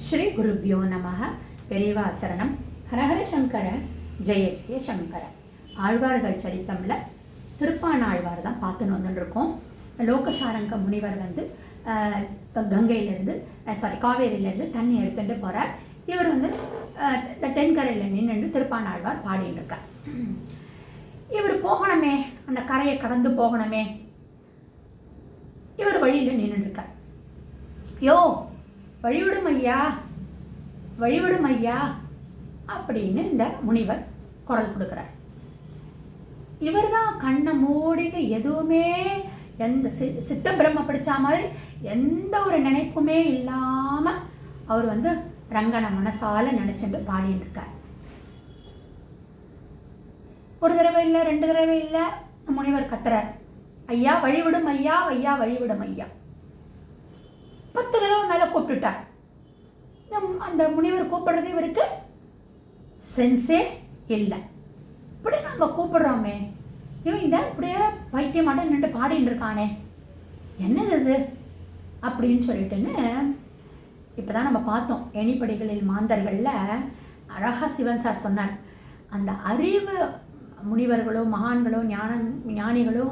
ஸ்ரீ குருப்யோ நமக. பெரியவாச்சரணம். ஹரஹர சங்கர, ஜெய ஜெய சங்கர. ஆழ்வார்கள் சரித்தமில் திருப்பானாழ்வார் தான் பார்த்துன்னு வந்துட்டுருக்கோம். லோகசாரங்க முனிவர் வந்து கங்கையிலேருந்து காவேரியிலேருந்து தண்ணி எடுத்துகிட்டு போகிறார். இவர் வந்து தென்கரையில் நின்று திருப்பானாழ்வார் பாடின்னு இருக்கார். இவர் போகணுமே, அந்த கரையை கடந்து போகணுமே, இவர் வழியில் நின்றுருக்கார். யோ வழிவிடும் ஐயா, வழிவிடும் ஐயா அப்படின்னு இந்த முனிவர் குரல் கொடுக்குறார். இவர் தான் கண்ணை மூடிட்டு எதுவுமே எந்த சித்த பிரம்ம படித்த மாதிரி எந்த ஒரு நினைப்புமே இல்லாமல் அவர் வந்து ரங்கனை மனசால நினச்சிட்டு பாடின்னு இருக்கார். ஒரு தடவை இல்லை, ரெண்டு தடவை இல்லை, முனிவர் கத்துறார், ஐயா வழிவிடும் ஐயா, ஐயா வழிவிடும் ஐயா. 10 தடவை மேலே கூப்பிட்டுட்டார். அந்த முனிவர் கூப்பிடுறது இவருக்கு சென்ஸே இல்லை. இப்படி நம்ம கூப்பிடுறோமே, இவன் இந்த இப்படியே பைத்தியமாட்ட நின்று பாடின்னு இருக்கானே, என்னது இது அப்படின்னு சொல்லிட்டுன்னு இப்போ தான் நம்ம பார்த்தோம் ஏணிப்படிகளில் மாந்தர்களில் அழகாக சிவன் சார் சொன்னார். அந்த அறிவு முனிவர்களோ மகான்களோ ஞானிகளோ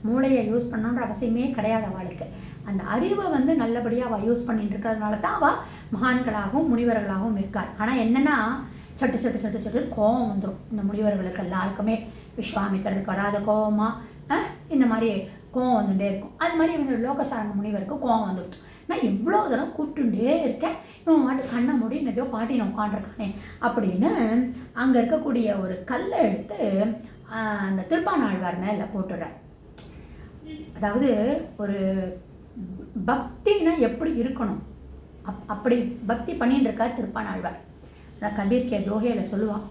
மூளையை யூஸ் பண்ணணுன்ற அவசியமே கிடையாது அவளுக்கு. அந்த அறிவை வந்து நல்லபடியாக அவள் யூஸ் பண்ணிட்டு இருக்கிறதுனால தான் அவள் மகான்களாகவும் முனிவர்களாகவும் இருக்காள். ஆனால் என்னென்னா சட்டு சட்டு சட்டு சட்டு கோபம் வந்துடும் இந்த முனிவர்களுக்கு எல்லாருக்குமே. விஸ்வாமித்திரருக்கு வராத கோபமாக இந்த மாதிரி கோவம் வந்துட்டே இருக்கும். அது மாதிரி இவங்க லோகசாரங்க முனிவருக்கு கோவம் வந்துடுச்சு. நான் இவ்வளோ தூரம் கூப்பிட்டுட்டே இருக்கேன், இவன் மாட்டு கண்ணை மூடி என்னதையோ பாட்டின உட்காண்டிருக்கானே அப்படின்னு அங்கே இருக்கக்கூடிய ஒரு கல்லை எடுத்து அந்த திருப்பானாழ்வார் மேலே போட்டுடுறார். அதாவது ஒரு பக்தினா எப்படி இருக்கணும் அப்படி பக்தி பண்ணிட்டு இருக்கார் திருப்பானாழ்வார். நான் கபீர் கே தோஹையில் சொல்லுவான்,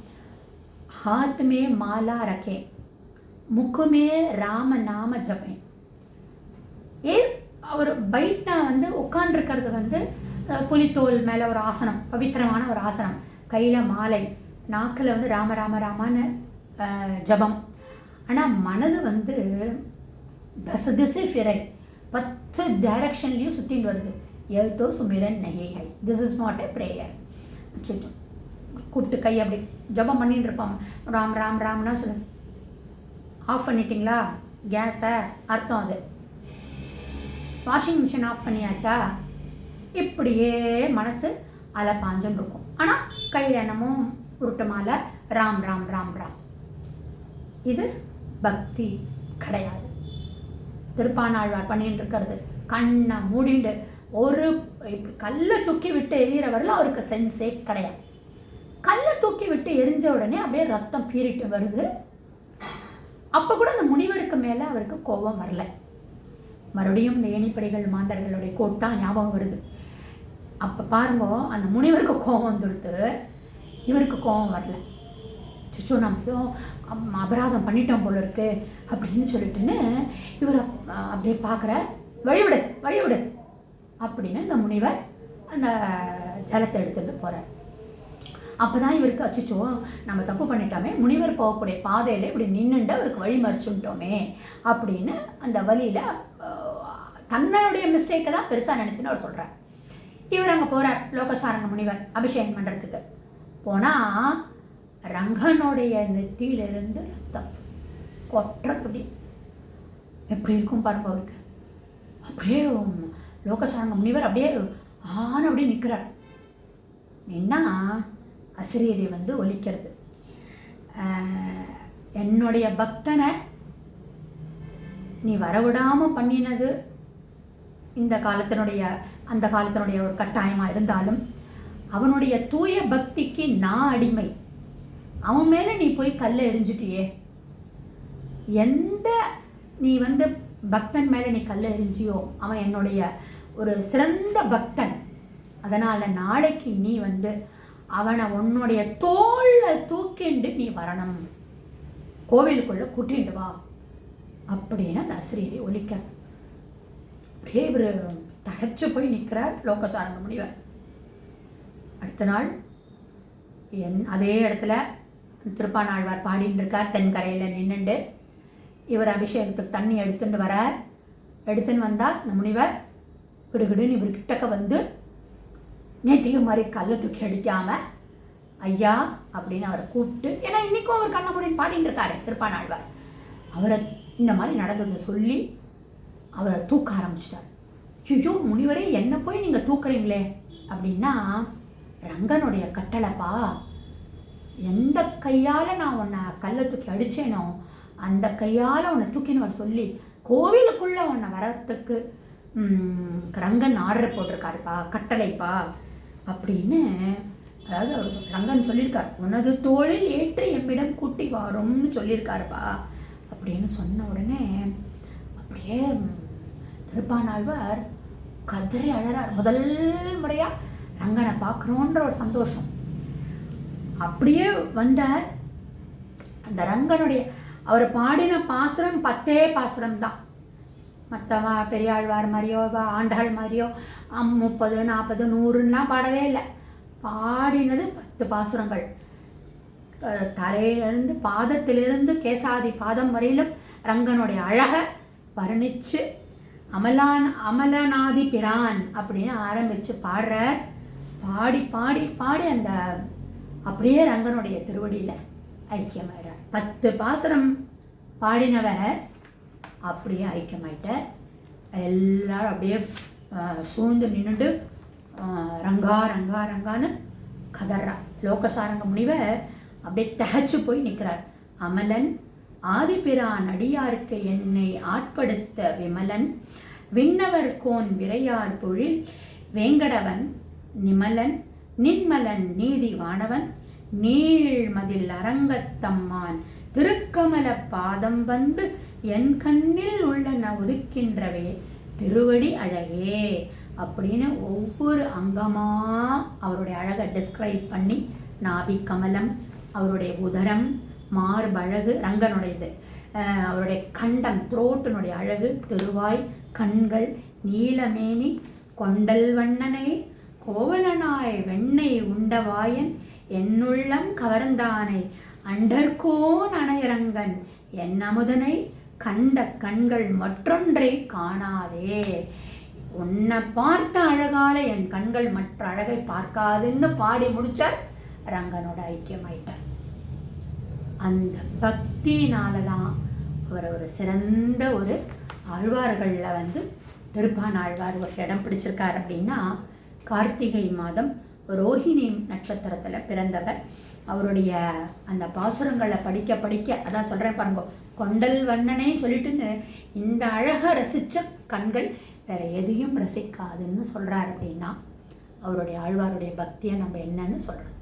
ஹாத் மே மாலா ரக்கே, முக்குமே ராம நாம ஜபேன். அவர் பைட்னா வந்து உட்காண்டிருக்கிறது வந்து புலித்தோல் மேலே ஒரு ஆசனம், பவித்திரமான ஒரு ஆசனம், கையில் மாலை, நாக்கில் வந்து ராம ராம ராமான்னு ஜபம். ஆனால் மனது வந்து திசை ஃபிரை 10 டைரக்ஷன்லேயும் சுற்றிட்டு வருது. எழுத்தோ சுமிரன் நெய் high, this is not a prayer. வச்சுட்டோம் கூப்பிட்டு கை அப்படி ஜபம் பண்ணிட்டு இருப்பான். ராம் ராம் ராம்னா சொல்லு. ஆஃப் பண்ணிட்டீங்களா கேஸை, அர்த்தம் அது. வாஷிங் மிஷின் ஆஃப் பண்ணியாச்சா, இப்படியே மனசு அலை பாஞ்சுன்னு இருக்கும். ஆனால் கையில் என்னமோ உருட்டு மாலை, ராம் ராம் ராம் ராம். இது பக்தி கிடையாது. திருப்பானாழ்வார் பண்ணிட்டு இருக்கிறது கண்ணை மூடிண்டு ஒரு கல்லை தூக்கி விட்டு எரியிறவரில் அவருக்கு சென்ஸே கிடையாது. கல்லை தூக்கி விட்டு எரிஞ்ச உடனே அப்படியே ரத்தம் பீறிட்டு வருது. அப்போ கூட அந்த முனிவருக்கு மேலே அவருக்கு கோபம் வரல. மறுபடியும் இந்த ஏணிப்படிகள் மாந்தர்களுடைய கோட்தான் ஞாபகம் வருது. அப்போ பாருங்க, அந்த முனிவருக்கு கோபம் வந்துடுத்து, இவருக்கு கோபம் வரல. சிச்சோ நம்ம ஏதோ அபராதம் பண்ணிட்டோம் போல இருக்கு அப்படின்னு சொல்லிட்டுன்னு இவர் அப்படியே பார்க்குறார். வழிவிடு வழிவிடு அப்படின்னு இந்த முனிவர் அந்த ஜலத்தை எடுத்துகிட்டு போகிறார். அப்போ தான் இவருக்கு அச்சிச்சோ நம்ம தப்பு பண்ணிட்டோமே, முனிவர் போகக்கூடிய பாதையில் இப்படி நின்றுண்டு அவருக்கு வழி மறிச்சுட்டோமே அப்படின்னு அந்த வழியில் தன்னுடைய மிஸ்டேக்கை தான் பெருசாக நினச்சின்னு அவர் சொல்கிறார். இவர் அங்கே போகிறார், லோகசாரங்க முனிவர் அபிஷேகம் பண்ணுறதுக்கு போனால் ரங்கனுடைய நெத்தியிலிருந்து ரத்தம் கொட்டுறது. அப்படி எப்படி இருக்கும் பாருங்க அவருக்கு. அப்படியே லோகசாரங்க முனிவர் அப்படியே ஆன அப்படியே நிற்கிறார். நின்னா அசிரீரி வந்து ஒலிக்கிறது, என்னுடைய பக்தனை நீ வரவிடாமல் பண்ணினது இந்த காலத்தினுடைய அந்த காலத்தினுடைய ஒரு கட்டாயமாக இருந்தாலும் அவனுடைய தூய பக்திக்கு நான் அடிமை. அவன் மேலே நீ போய் கல்லை எரிஞ்சிட்டியே, எந்த நீ வந்து பக்தன் மேலே நீ கல்லை எரிஞ்சியோ அவன் என்னுடைய ஒரு சிறந்த பக்தன். அதனால் நாளைக்கு நீ வந்து அவனை உன்னுடைய தோளில் தூக்கிண்டு நீ வரணும், கோவிலுக்குள்ளே கூட்டிண்டு வா அப்படின்னு அந்த அசிரீரி ஒலிக்கிறது. அப்படியே இவர் தகச்சு போய் நிற்கிறார் லோகசாரங்க முனிவர். அடுத்த நாள் அதே இடத்துல திருப்பானாழ்வார் பாடின்னு இருக்கார். தென்கரையில் நின்றுண்டு இவர் அபிஷேகத்துக்கு தண்ணி எடுத்துட்டு வரார். எடுத்துன்னு வந்தால் இந்த முனிவர் கிடுகிடுன்னு இவர் கிட்டக்க வந்து நேற்றுக்கு மாதிரி கல்லை தூக்கி அடிக்காமல் ஐயா அப்படின்னு அவரை கூப்பிட்டு, ஏன்னா இன்றைக்கும் அவர் கண்ணபுரின்னு பாடின்னு இருக்காரு திருப்பானாழ்வார், அவரை இந்த மாதிரி நடந்ததை சொல்லி அவரை தூக்க ஆரம்பிச்சிட்டார். ஐயோ முனிவரே என்னை போய் நீங்கள் தூக்குறீங்களே அப்படின்னா, ரங்கனுடைய கட்டளைப்பா, எந்த கையால் நான் உன்னை கல்லை தூக்கி அடித்தேனோ அந்த கையால் உன்னை தூக்கின்னு வர சொல்லி கோவிலுக்குள்ளே உன்னை வரத்துக்கு ரங்கன் ஆர்டர் போட்டிருக்காருப்பா, கட்டளைப்பா அப்படின்னு. அதாவது அவர் ரங்கன் சொல்லியிருக்கார், உனது தோளில் ஏற்று எம்மிடம் கூட்டி வாரும்னு சொல்லியிருக்காருப்பா அப்படின்னு சொன்ன உடனே அப்படியே திருப்பானாழ்வார் கதறி அழறார். முதல் முறையாக ரங்கனை பார்க்குறோன்ற ஒரு சந்தோஷம். அப்படியே வந்தார். அந்த ரங்கனுடைய அவர் பாடின பாசுரம் 10 பாசுரம் தான். மற்றவா பெரியாழ்வார் மாதிரியோ ஆண்டாள் மாதிரியோ 30, 40, 100லாம் பாடவே இல்லை. பாடினது 10 பாசுரங்கள். தலையிலிருந்து பாதத்திலிருந்து கேசாதி பாதம் வரையிலும் ரங்கனுடைய அழகை வர்ணித்து அமலநாதி பிரான் அப்படின்னு ஆரம்பித்து பாடுறார். பாடி பாடி பாடி அந்த அப்படியே ரங்கனுடைய திருவடியில் ஐக்கியமாயிறார். 10 பாசுரம் பாடினவர் அப்படியே ஐக்கியமாயிட்டார். எல்லாரும் அப்படியே சூழ்ந்து நின்றுட்டு ரங்கா ரங்கா ரங்கான்னு கதர்றார். லோகசாரங்க முனிவர் அப்படியே தகச்சு போய் நிற்கிறார். அமலன் ஆதிபிரான் அடியாருக்கு என்னை ஆட்படுத்த விமலன், விண்ணவர் கோன் விரையார் பொழில் வேங்கடவன் நிமலன், நின்மலன் நீதி வானவன், நீள்மதில் அரங்கத்தம்மான் திருக்கமல பாதம் வந்து என் கண்ணில் உள்ளன ஒதுக்கின்றவே திருவடி அழகே அப்படின்னு ஒவ்வொரு அங்கமாக அவருடைய அழகை டிஸ்கிரைப் பண்ணி, நாபி கமலம், அவருடைய உதரம், மார்பழகு ரங்கனுடையது, அவருடைய கண்டம் த்ரோட்டினுடைய அழகு, திருவாய், கண்கள், நீலமேனி, கொண்டல் வண்ணனை, கோவலனாய் வெண்ணெய் உண்டவாயன், என்னுள்ளம் கவர்ந்தானை, அண்டர்கோன் அணையரங்கன், என் அமுதனை கண்ட கண்கள் மற்றொன்றை காணாதே. உன்னை பார்த்த அழகால என் கண்கள் மற்ற அழகை பார்க்காதுன்னு பாடி முடிச்சார். ரங்கனோட ஐக்கியமாயிட்டார். அந்த பக்தினால தான் அவர் ஒரு சிறந்த ஒரு ஆழ்வார்களில் வந்து திருப்பானாழ்வார் ஒரு இடம் பிடிச்சிருக்கார். அப்படின்னா கார்த்திகை மாதம் ரோஹிணி நட்சத்திரத்தில் பிறந்தவர். அவருடைய அந்த பாசுரங்களை படிக்க படிக்க, அதான் சொல்கிறேன் பாருங்க, கொண்டல் வண்ணனே சொல்லிட்டுன்னு இந்த அழகை ரசித்த கண்கள் வேறு எதையும் ரசிக்காதுன்னு சொல்கிறார். அப்படின்னா அவருடைய ஆழ்வாருடைய பக்தியை நம்ம என்னன்னு சொல்கிறோம்.